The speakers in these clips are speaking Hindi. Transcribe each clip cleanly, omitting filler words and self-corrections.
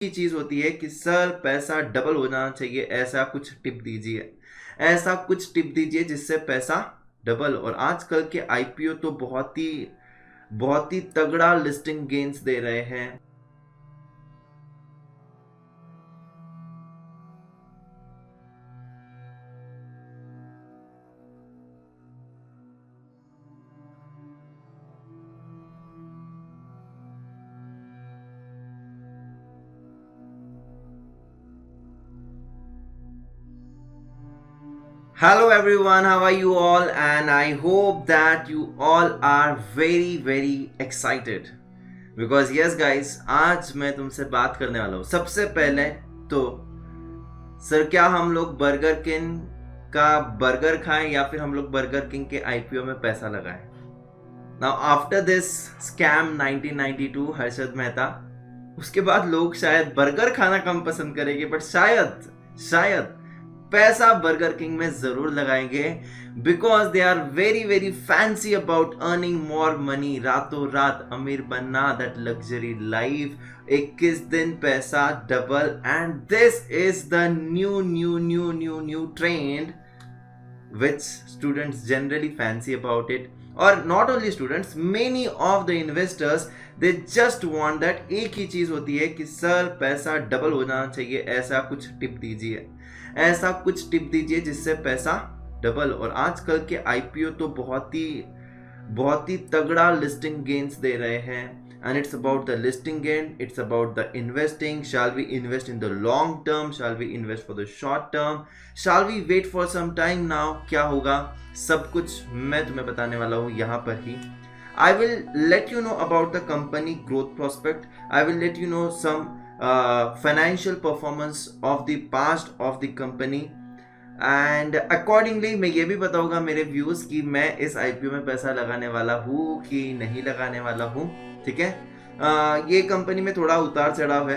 की चीज होती है कि सर पैसा डबल हो जाना चाहिए, ऐसा कुछ टिप दीजिए, ऐसा कुछ टिप दीजिए जिससे पैसा डबल। और आजकल के आईपीओ तो बहुत ही तगड़ा लिस्टिंग गेन्स दे रहे हैं। Hello everyone, how are you all? And I hope that you all are very excited. Because yes guys, आज मैं तुमसे बात करने वाला हूँ। सबसे पहले तो सर क्या हम लोग बर्गर किंग का बर्गर खाएं या फिर हम लोग बर्गर किंग के आईपीओ में पैसा लगाएं? Now after this scam 1992 Harshad Mehta, उसके बाद लोग शायद बर्गर खाना कम पसंद करेंगे, बट शायद पैसा बर्गर किंग में जरूर लगाएंगे, because they are very fancy about earning more money. रातों रात अमीर बनना, दैट लग्जरी लाइफ, 21 दिन पैसा double, and this is the new trend which students generally fancy about it. Or not only students, many of the investors, they just want that एक ही चीज होती है कि सर पैसा डबल हो जाना चाहिए, ऐसा कुछ टिप दीजिए, ऐसा कुछ टिप दीजिए जिससे पैसा डबल। और आजकल के आईपीओ तो बहुत ही तगड़ा लिस्टिंग गेन्स दे रहे हैं। And it's about the listing gain, it's about the investing. Shall we invest in the long term? Shall we invest for the short term? Shall we wait for some time now? क्या होगा, सब कुछ मैं तुम्हें बताने वाला हूँ यहाँ पर ही। I will let you know about the company growth prospect. I will let you know some financial performance of the past of the company. And accordingly मैं ये भी बताऊंगा मेरे व्यूज कि मैं इस आईपीओ में पैसा लगाने वाला हूँ कि नहीं लगाने वाला हूँ। ठीक है, ये कंपनी में थोड़ा उतार चढ़ाव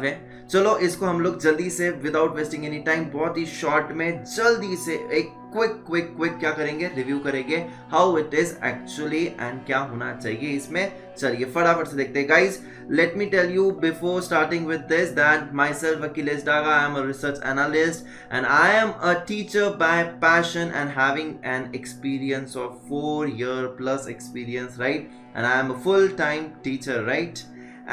है। चलो इसको हम लोग जल्दी से, विदाउट वेस्टिंग एनी टाइम, बहुत ही शॉर्ट में जल्दी से एक क्विक क्या करेंगे, रिव्यू करेंगे how it is actually and क्या होना चाहिए इसमें। चलिए फटाफट से देखते हैं guys. Let me tell you before starting with this that myself Akhilesh Daga, I am a research analyst and I am a teacher by passion and having an experience of 4-year plus experience, right? And I am a full-time teacher, right?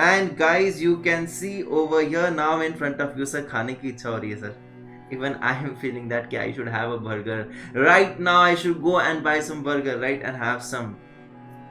And guys, you can see over here now in front of you, sir, खाने की इच्छा हो रही है sir. Even I am feeling that I should have a burger right now. I should go and buy some burger, right, and have some.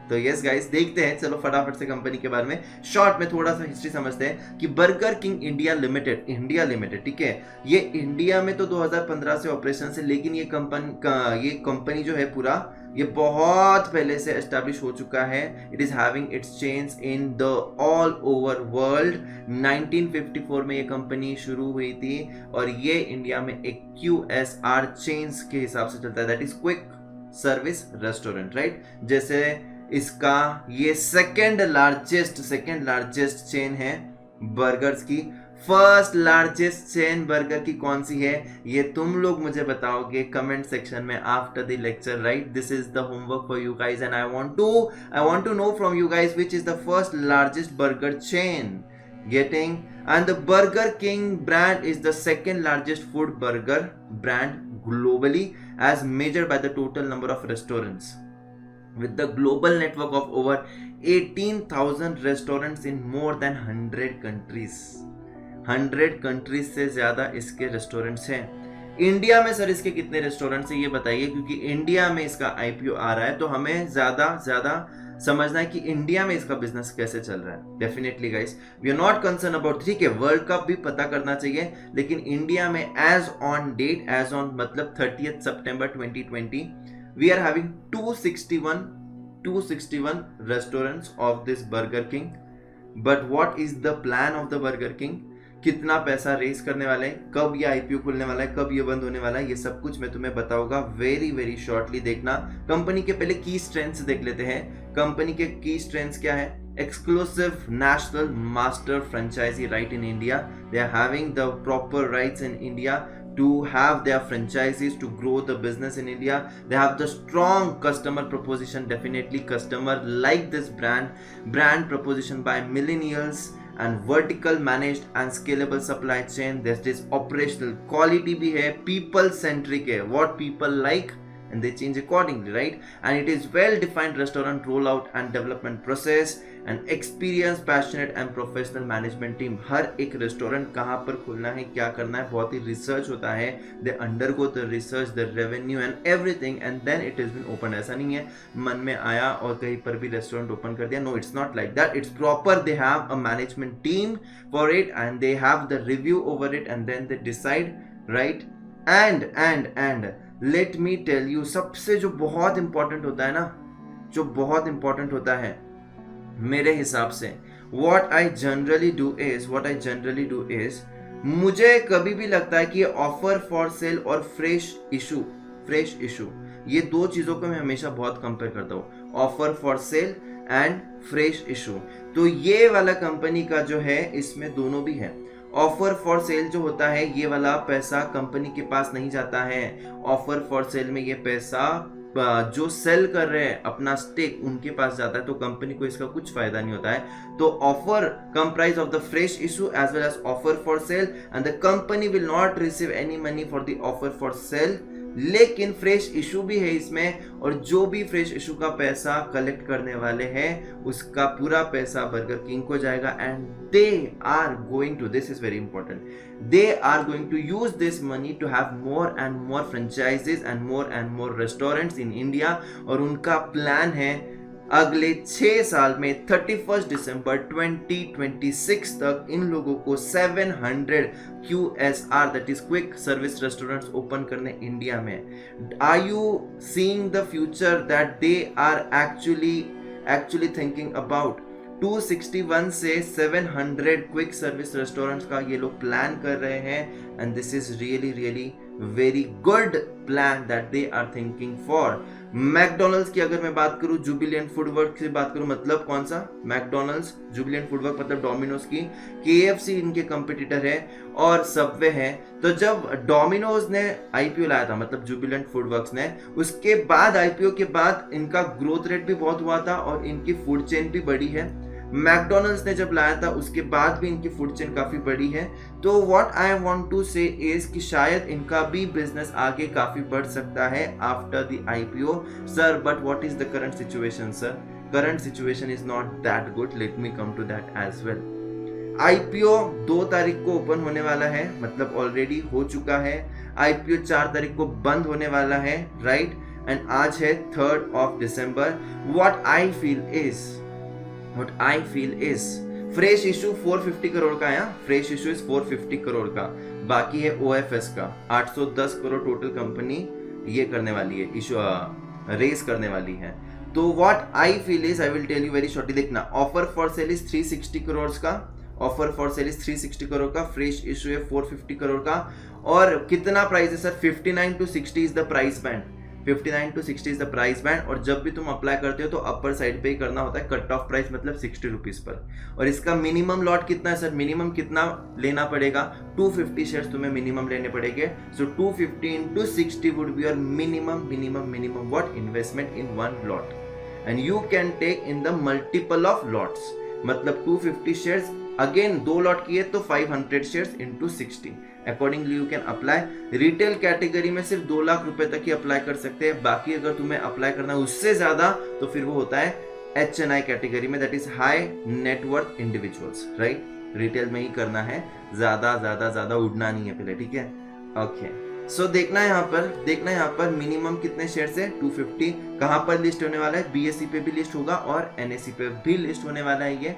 तो यस गाइस, देखते हैं, चलो फटाफट से कंपनी के बारे में शॉर्ट में थोड़ा सा हिस्ट्री समझते हैं कि बर्गर किंग इंडिया लिमिटेड, ठीक है, ये इंडिया में तो 2015 से ऑपरेशन है, लेकिन ये कंपनी जो है पूरा ये बहुत पहले से एस्टैब्लिश हो चुका है। It is having its chains in the all over world. 1954 में ये कंपनी शुरू हुई थी और ये इंडिया में एक QSR चेन्स के हिसाब से चलता है, that is quick service restaurant, right. जैसे इसका ये सेकेंड लार्जेस्ट चेन है बर्गर्स की। फर्स्ट लार्जेस्ट चेन बर्गर की कौन सी है, ये तुम लोग मुझे बताओगे कमेंट सेक्शन में after the lecture, right. This is the homework for you guys and I want to know from you guys which is the first largest burger chain getting. And the Burger King brand is the second largest food burger brand globally as measured by the total number of restaurants, with the global network of over 18,000 restaurants in more than 100 countries. 100 countries से ज़्यादा इसके रेस्टोरेंट्स हैं। इंडिया में सर इसके कितने रेस्टोरेंट्स हैं ये बताइए, क्योंकि इंडिया में इसका आईपीओ आ रहा है तो हमें ज़्यादा समझना है कि इंडिया में इसका बिजनेस कैसे चल रहा है। Definitely guys, we are not concern about, ठीक है, वर्ल्ड कप भी पता करना चाहिए, लेकिन इंडिया में एज ऑन मतलब 30 सितंबर 2020 we are having 261 restaurants of this Burger King. But what is the plan of the Burger King? कितना पैसा रेस करने वाले हैं, कब ये आईपीओ खुलने वाला है, कब ये बंद होने वाला है, ये सब कुछ मैं तुम्हें बताऊंगा वेरी शॉर्टली। देखना कंपनी के पहले की स्ट्रेंथ्स देख लेते हैं। कंपनी के की स्ट्रेंथ्स क्या है? exclusive national master franchisee right in India. They are having the proper rights in India to have their franchisees to grow the business in India. They have the strong customer proposition, definitely customer like this brand proposition by millennials and vertical managed and scalable supply chain, this is operational quality भी है, पीपल सेंट्रिक है, what people like and they change accordingly, right? And it is well defined restaurant rollout and development process and experienced, passionate and professional management team. हर एक रेस्टोरेंट कहाँ पर खोलना है, क्या करना है, बहुत ही रिसर्च होता है. they undergo the research, the revenue and everything and then it has been opened. ऐसा नहीं है मन में आया और कहीं पर भी रेस्टोरेंट ओपन कर दिया. No, it's not like that. It's proper. They have a management team for it and they have the review over it and then they decide, right? and let me tell you, सबसे जो बहुत इंपॉर्टेंट होता है ना, जो बहुत इंपॉर्टेंट होता है मेरे हिसाब से, what I generally do is मुझे कभी भी लगता है कि ऑफर फॉर सेल और फ्रेश इशू ये दो चीजों को मैं हमेशा बहुत कंपेयर करता हूँ, offer for sale and fresh issue. तो ये वाला कंपनी का जो है इसमें दोनों भी है. ऑफर फॉर सेल जो होता है ये वाला पैसा कंपनी के पास नहीं जाता है. ऑफर फॉर सेल में ये पैसा जो सेल कर रहे हैं अपना स्टेक उनके पास जाता है, तो कंपनी को इसका कुछ फायदा नहीं होता है. तो offer comprise of the fresh issue as well as offer for sale and the company will not receive any money for the offer for sale. लेकिन फ्रेश इशू भी है इसमें, और जो भी फ्रेश इशू का पैसा कलेक्ट करने वाले हैं उसका पूरा पैसा बर्गर किंग को जाएगा. And they are going to, this is very important, they are going to use this money to have more and more franchises and more restaurants in India. और उनका प्लान है अगले 6 साल में 31 दिसंबर 2026 तक इन लोगों को 700 QSR that is quick service restaurants open करने इंडिया में. Are you seeing the future that they are actually thinking about? 261 से 700 क्विक सर्विस रेस्टोरेंट्स का ये लोग प्लान कर रहे हैं and this is really very good plan that they are thinking for. McDonald's की अगर मैं बात करूं, जुबिलिएंट फूडवर्क की बात करूं, मतलब कौन सा? मैकडोनल्ड्स, जुबिलिएंट फूडवर्क मतलब डोमिनोज की, KFC इनके कंपटीटर है और सबवे है. तो जब डोमिनोज ने IPO लाया था, मतलब जुबिलिएंट फूडवर्क्स ने, उसके बाद IPO के बाद इनका ग्रोथ रेट भी बहुत हुआ था और इनकी फूड चेन भी बड़ी है. मैकडोनल्ड्स ने जब लाया था उसके बाद भी इनकी फूड चेन काफी बड़ी है. तो व्हाट आई वांट टू से इज कि शायद इनका भी बिजनेस आगे काफी बढ़ सकता है after the IPO. Sir, but what is the current situation? Sir, current situation is not that good. Let me come to that as well. IPO 2 तारीख को ओपन होने वाला है, मतलब ऑलरेडी हो चुका है. IPO 4 तारीख को बंद होने वाला है, राइट? एंड आज है 3rd December. What I feel is fresh issue 450 crore का है. फ्रेश इशू इज 450 करोड़ का. बाकी है OFS का 810 करोड़ टोटल कंपनी ये करने वाली है, इशू रेस करने वाली है. तो what I feel is, I will tell you very shortly. देखना, offer for sale is 360 crore का, offer for sale is 360 crore का, फ्रेश इशू है 450 करोड़ का. और कितना प्राइस है sir? 59 to 60 is the price band. 59 to 60 is the price band. और जब भी तुम अप्लाई करते हो तो अपर साइड पे ही करना होता है. कट ऑफ प्राइस मतलब 60 रुपीज पर. और इसका मिनिमम लॉट कितना है सर? मिनिमम कितना लेना पड़ेगा? 250 शेयर्स तुम्हें मिनिमम लेने पड़ेंगे. So 250 into 60 would be your minimum what investment in one lot. And you can take in the multiple of lots, मतलब 250 शेयर्स अगेन 2 लॉट किए तो 500 shares into 60. Accordingly you can apply. Retail category में सिर्फ 2 लाख रुपए तक ही अप्लाई कर सकते हैं. बाकी अगर तुम्हें अप्लाई करना है उससे ज्यादा तो फिर वो होता है HNI कैटेगरी में, that is high net worth individuals, right? Retail में ही करना है, ज्यादा उड़ना नहीं है पहले, ठीक है? ओके. सो देखना है यहाँ पर मिनिमम कितने शेयर्स है? 250. कहां पर लिस्ट होने वाला है? BSE पे भी लिस्ट होगा और NSE पे भी लिस्ट होने वाला है. ये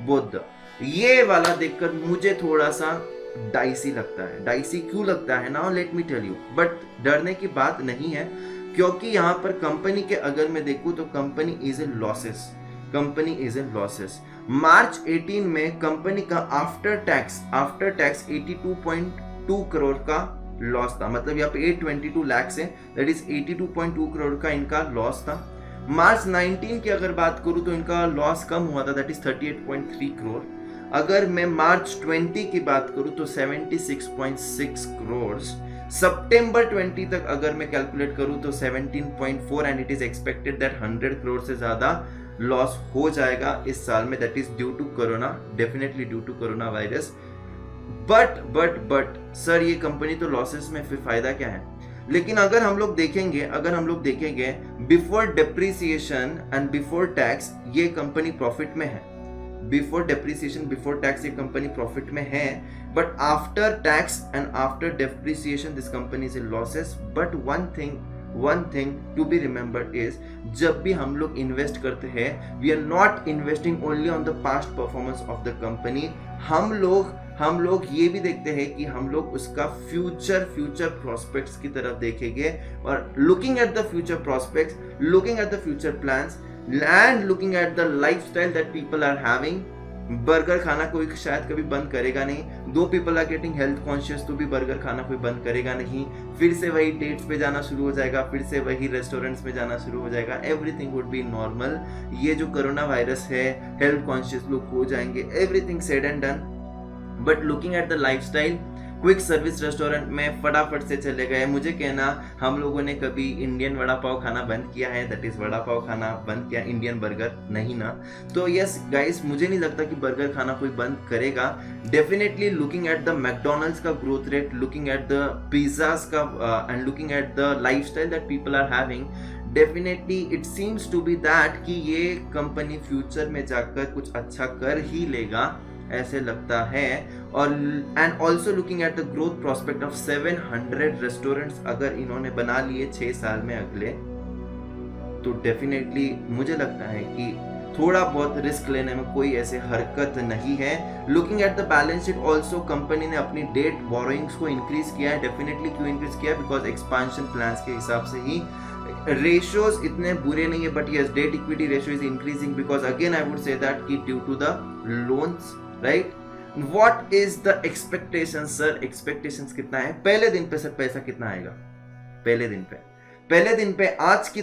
बोध, ये वाला देखकर मुझे थोड़ा सा डाइसी लगता है. डाइसी क्यों लगता है ना? Let me tell you. But डरने की बात नहीं है, क्योंकि यहाँ पर कंपनी के अगर मैं देखूं तो कंपनी इज इन लॉसेस. मार्च 18 में कंपनी का आफ्टर टैक्स 82.2 करोड़ का लॉस था. मतलब यहाँ पे 822 लाख है, दैट इज 82.2 करोड़ का इनका लॉस था. मार्च 19 की अगर बात करूं तो इनका लॉस कम हुआ था, दैट इज 38.3 करोड़. अगर मैं मार्च 20 की बात करूं तो 76.6 करोड़. सितंबर 20 तक अगर मैं कैलकुलेट करूं तो 17.4 and it is expected that 100 crore से ज्यादा लॉस हो जाएगा इस साल में, that is due to corona, definitely due to corona virus. But sir ये कंपनी तो लॉसेस में, फिर फायदा क्या है? लेकिन अगर हम लोग देखेंगे before depreciation and before tax ये कंपनी प्रॉफिट में है। बिफोर डेप्रिसिएशन बिफोर टैक्स ये कंपनी प्रॉफिट में है, but after tax and after depreciation this company is in losses. But one thing to be remembered is, जब भी हम लोग इन्वेस्ट करते हैं, we are not investing only on the past performance of the company. हम लोग ये भी देखते हैं कि हम लोग उसका फ्यूचर प्रोस्पेक्ट्स की तरफ देखेंगे, और looking at the future prospects, looking at the future plans and looking at the lifestyle that people are having. Burger खाना कोई शायद कभी बंद करेगा नहीं। Though people are getting health conscious, तो भी बर्गर खाना कोई बंद करेगा नहीं। फिर से वही डेट्स पे जाना शुरू हो जाएगा, फिर से वही रेस्टोरेंट्स में जाना शुरू हो जाएगा। Everything would be normal. ये जो कोरोना वायरस है, हेल्थ कॉन्शियस लोग हो जाएंगे, everything said and done. But looking at the lifestyle, quick service restaurant में फटाफट से चले गए। मुझे कहना, हम लोगों ने कभी इंडियन वड़ा पाव खाना बंद किया है? दैट इज वड़ा पाव खाना बंद किया, इंडियन बर्गर नहीं ना। तो यस गाइस, मुझे नहीं लगता कि बर्गर खाना कोई बंद करेगा। Definitely looking at the McDonald's का growth rate, looking at the pizzas का and looking at the lifestyle that people are having, definitely it seems to be that कि ये कंपनी फ्यूचर में जाकर कुछ अच्छा कर ही लेगा, ऐसे लगता है। और and also looking at the growth prospect of 700 restaurants अगर इन्होंने बना लिए 6 साल में अगले, तो डेफिनेटली मुझे लगता है कि थोड़ा बहुत रिस्क लेने में कोई ऐसे हरकत नहीं है। Looking at the balance sheet also, company ने अपनी डेट बोरोइंग्स को इंक्रीज किया है। डेफिनेटली क्यों इंक्रीज किया? बिकॉज एक्सपांशन प्लान्स के हिसाब से ही। रेशियोज इतने बुरे नहीं है, but yes debt equity ratio is increasing because again I would say that कि due to the loans, right. What is the expectation sir? Expectations कितना है? पहले दिन पे सर पैसा कितना आएगा? पहले दिन पे आज की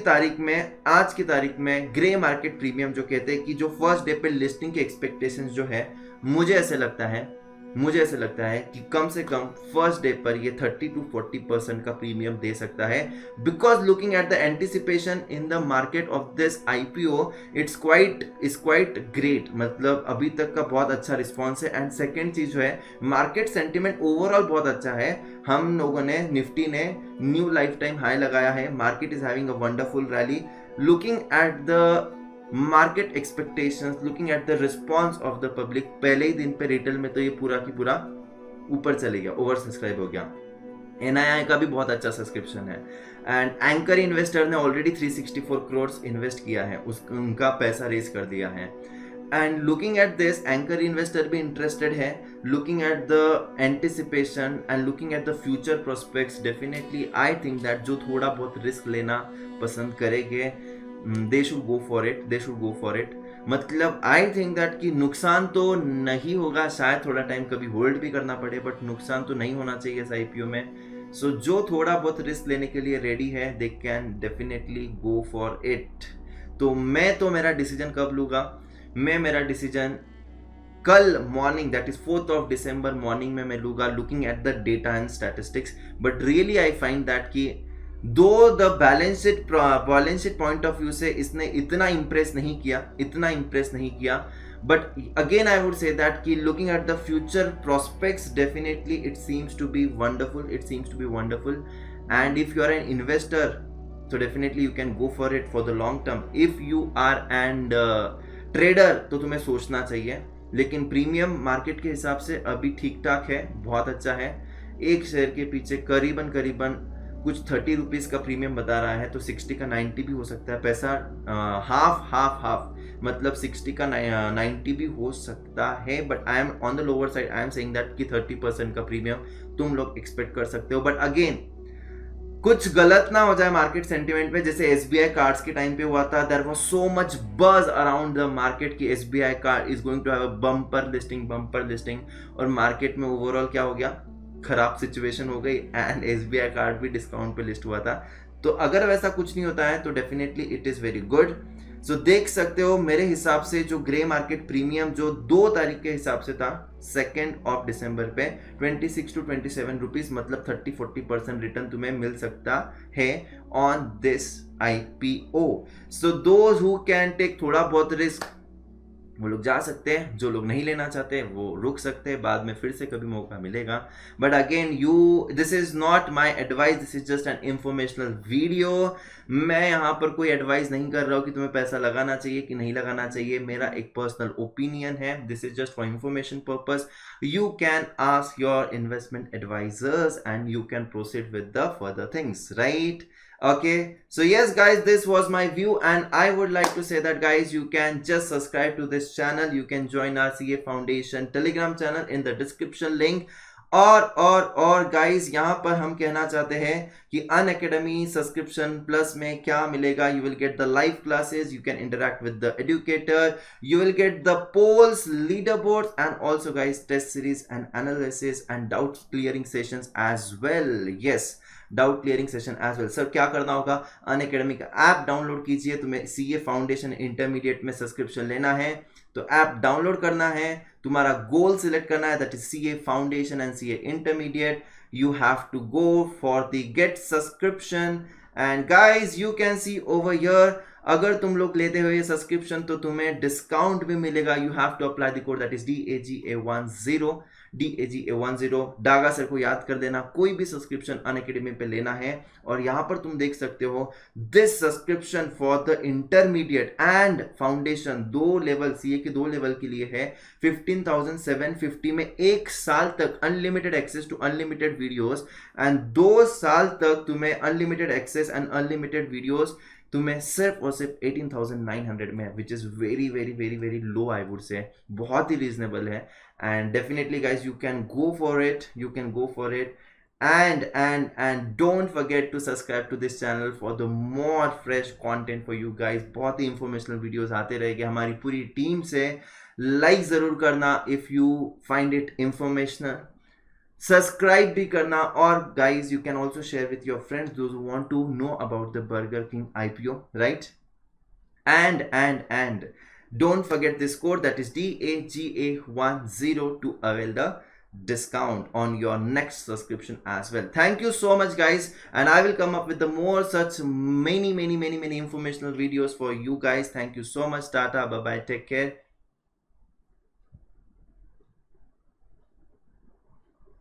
तारीख में ग्रे मार्केट प्रीमियम जो कहते हैं कि जो फर्स्ट डे पे लिस्टिंग के एक्सपेक्टेशंस जो है, मुझे ऐसे लगता है कि कम से कम फर्स्ट डे पर ये 30 to 40% का प्रीमियम दे सकता है। Because looking at the anticipation in the market of this IPO, it's quite great. मतलब अभी तक का बहुत अच्छा रिस्पॉन्स है। एंड सेकेंड चीज जो है, मार्केट सेंटिमेंट ओवरऑल बहुत अच्छा है। हम लोगों ने, निफ्टी ने न्यू लाइफ टाइम हाई लगाया है। Market is having a wonderful rally. Looking at the market expectations, looking at the response of the public, पहले ही दिन पे रिटेल में तो ये पूरा की पूरा ऊपर चले गया, ओवर सब्सक्राइब हो गया। NII का भी बहुत अच्छा सब्सक्रिप्शन है। एंड एंकर इन्वेस्टर ने ऑलरेडी 364 करोड़ इन्वेस्ट किया है, उनका पैसा रेज कर दिया है। And looking at this, anchor investor भी इंटरेस्टेड है। Looking at the anticipation and looking at the future prospects, definitely I think that जो थोड़ा बहुत रिस्क लेना पसंद करेंगे, they should go for it। मतलब आई थिंक दैट कि नुकसान तो नहीं होगा, शायद थोड़ा टाइम कभी होल्ड भी करना पड़े, बट नुकसान तो नहीं होना चाहिए इस IPO में। सो जो थोड़ा बहुत रिस्क लेने के लिए रेडी है, they can definitely go for it. तो मेरा डिसीजन कब लूँगा? मेरा डिसीजन कल morning, that is 4th of December morning में मैं लूँगा, looking at the data and statistics. But really I find that कि though the balance sheet point of view से इसने इतना इंप्रेस नहीं किया, but again I would say that कि looking at the future prospects, definitely it seems to B wonderful. And if you are an investor, तो definitely you can go for it for the long term. If you are and trader, तो तुम्हें सोचना चाहिए। लेकिन प्रीमियम मार्केट के हिसाब से अभी ठीक ठाक है, बहुत अच्छा है। एक शेयर के पीछे करीबन कुछ 30 रुपीज का प्रीमियम बता रहा है, तो 60 का 90 भी हो सकता है। पैसा हाफ, मतलब 60 का 90 भी हो सकता है। But I am on the lower side, I am saying that कि 30% का प्रीमियम तुम लोग एक्सपेक्ट कर सकते हो। बट अगेन कुछ गलत ना हो जाए मार्केट सेंटिमेंट पे, जैसे SBI कार्ड्स के टाइम पे हुआ था। There was so much buzz around the market कि SBI card is going to have a bumper listing, और मार्केट में ओवरऑल क्या हो गया? खराब सिचुएशन हो गई। एंड SBI कार्ड भी डिस्काउंट पे लिस्ट हुआ था। तो अगर वैसा कुछ नहीं होता है, तो definitely it is very good. So देख सकते हो मेरे हिसाब से जो ग्रे मार्केट प्रीमियम जो 2 तारीख के हिसाब से था 2 दिसंबर पे 26 to 27 रुपीज, मतलब 30-40% रिटर्न तुम्हें मिल सकता है on this IPO. So those who can take थोड़ा बहुत रिस्क वो लोग जा सकते हैं, जो लोग नहीं लेना चाहते वो रुक सकते हैं, बाद में फिर से कभी मौका मिलेगा. But again this is not my advice, this is just an informational video. मैं यहाँ पर कोई एडवाइस नहीं कर रहा हूँ कि तुम्हें पैसा लगाना चाहिए कि नहीं लगाना चाहिए, मेरा एक पर्सनल ओपिनियन है. This is just for information purpose. You can ask your investment advisers and you can proceed with the further things, right? Okay, so yes guys, this was my view and I would like to say that guys, you can just subscribe to this channel, you can join our CA Foundation Telegram channel in the description link. और गाइज यहाँ पर हम कहना चाहते हैं कि अनअकैडमी सब्सक्रिप्शन प्लस में क्या मिलेगा. You will get the live classes, you can interact with the educator, you will get the polls, leader boards and also guys test series and analysis and doubt clearing sessions as well. Yes, doubt clearing session as well. Sir क्या करना होगा? अनअकैडमी का ऐप डाउनलोड कीजिए. तुम्हें सीए फाउंडेशन इंटरमीडिएट में सब्सक्रिप्शन लेना है तो ऐप डाउनलोड करना है, तुम्हारा गोल सिलेक्ट करना है, that is CA foundation and CA intermediate. You have to go for the get subscription and guys you can see over here, अगर तुम लोग लेते हो ये सब्सक्रिप्शन तो तुम्हें डिस्काउंट भी मिलेगा. You have to apply the code that is DAGA10, DAGA10. Daga sir को याद कर देना. कोई भी सब्सक्रिप्शन अनअकैडमी पे लेना है और यहां पर तुम देख सकते हो this subscription for the intermediate and foundation, 2 level CA के 2 लेवल के लिए है 15,750 में 1 साल तक unlimited access to unlimited videos and 2 साल तक तुम्हें unlimited access and unlimited videos तुम्हें सिर्फ और सिर्फ 18,900 में है, which is very very very very low, I would say बहुत ही रीजनेबल है. And definitely guys you can go for it, you can go for it. and don't forget to subscribe to this channel for the more fresh content for you guys. बहुत ही इंफॉर्मेशनल वीडियोस आते रहेंगे हमारी पूरी टीम से. लाइक जरूर करना if you find it informational, subscribe भी करना, और guys you can also share with your friends those who want to know about the Burger King IPO, right? and don't forget this code that is DAGA10 to avail the discount on your next subscription as well. Thank you so much guys, and I will come up with the more such many informational videos for you guys. Thank you so much. Tata, bye bye, take care.